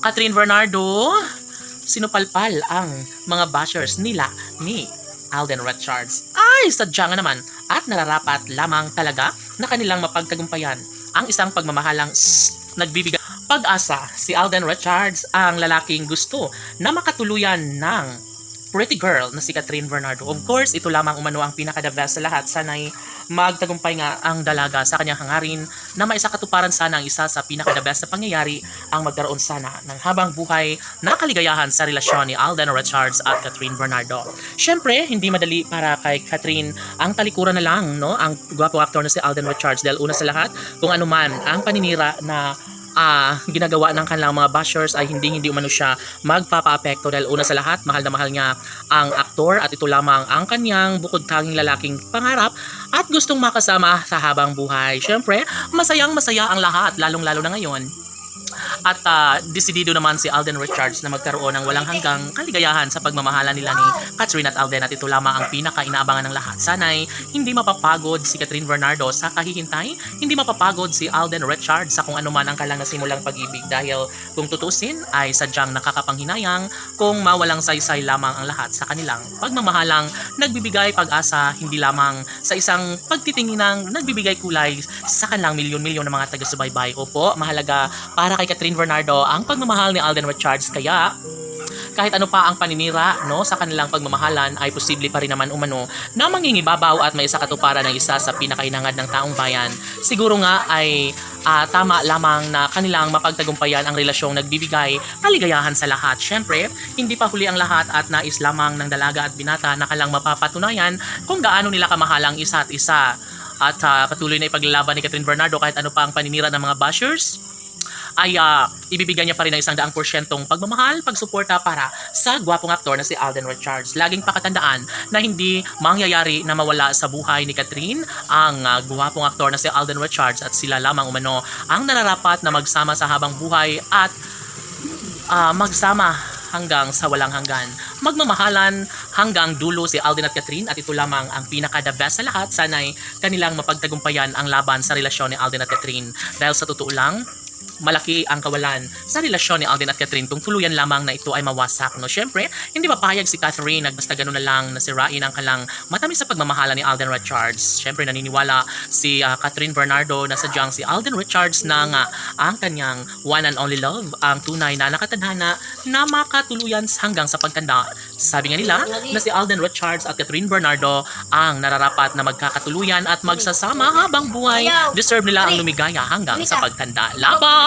Catherine Bernardo, sinupalpal ang mga bashers nila ni Alden Richards. Ay, sadya nga naman at nararapat lamang talaga na kanilang mapagtagumpayan ang isang pagmamahalang nagbibigay pag-asa. Si Alden Richards ang lalaking gusto na makatuluyan ng pretty girl na si Catherine Bernardo. Of course, ito lamang umano ang pinaka-the best sa lahat. Sana'y magtagumpay nga ang dalaga sa kanyang hangarin na maisakatuparan sana ang isa sa pinaka-the best na pangyayari ang magkaroon sana ng habang buhay na kaligayahan sa relasyon ni Alden Richards at Catherine Bernardo. Syempre, hindi madali para kay Catherine ang talikuran na lang, no? Ang gwapong aktor na si Alden Richards dahil una sa lahat, kung ano man ang paninira na ginagawa ng kanilang mga bashers ay hindi umano siya magpapa-apekto dahil una sa lahat, mahal na mahal niya ang aktor at ito lamang ang kanyang bukod tanging lalaking pangarap at gustong makasama sa habang buhay. Syempre, masayang masaya ang lahat, lalong-lalo na ngayon. At desidido naman si Alden Richards na magkaroon ng walang hanggang kaligayahan sa pagmamahala nila ni Catherine at Alden at ito lamang ang pinaka-inaabangan ng lahat. Sana'y hindi mapapagod si Catherine Bernardo sa kahihintay, hindi mapapagod si Alden Richards sa kung ano man ang kalang nasimulang pag-ibig dahil kung tutusin ay sadyang nakakapanghinayang kung mawalang saysay lamang ang lahat sa kanilang pagmamahalang nagbibigay pag-asa hindi lamang sa isang pagtitinginang nagbibigay kulay sa kanilang milyon-milyon ng mga taga-subaybay. Opo, mahalaga para kay Catherine Bernardo ang pagmamahal ni Alden Richards kaya kahit ano pa ang paninira no sa kanilang pagmamahalan ay posible pa rin naman umano na mangingibabaw at may isakatuparan ng isa sa pinakahinangad ng taong bayan. Siguro nga ay tama lamang na kanilang mapagtagumpayan ang relasyong nagbibigay kaligayahan sa lahat. Syempre, hindi pa huli ang lahat at nais lamang ng dalaga at binata na kalang mapapatunayan kung gaano nila kamahal ang isa't isa. At patuloy na ipaglalaban ni Catherine Bernardo kahit ano pa ang paninira ng mga bashers ay ibibigay niya pa rin ng 100% pagmamahal, pagsuporta para sa gwapong aktor na si Alden Richards. Laging pakatandaan na hindi mangyayari na mawala sa buhay ni Catherine ang gwapong aktor na si Alden Richards at sila lamang umano ang nararapat na magsama sa habang buhay at magsama hanggang sa walang hanggan. Magmamahalan hanggang dulo si Alden at Catherine at ito lamang ang pinaka-the best sa lahat. Sana'y kanilang mapagtagumpayan ang laban sa relasyon ni Alden at Catherine. Dahil sa totoo lang, malaki ang kawalan sa relasyon ni Alden at Catherine kung tuluyan lamang na ito ay mawasak. No? Siyempre, hindi mapahayag si Catherine na basta gano'n na lang na sirain ang kalang matamis sa pagmamahala ni Alden Richards. Siyempre, naniniwala si Catherine Bernardo na sadyang si Alden Richards na nga ang kanyang one and only love, ang tunay na nakatadhana na makatuluyan hanggang sa pagtanda. Sabi nga nila na si Alden Richards at Catherine Bernardo ang nararapat na magkakatuluyan at magsasama habang buhay. Deserve nila ang lumigaya hanggang sa pagtanda. Laban!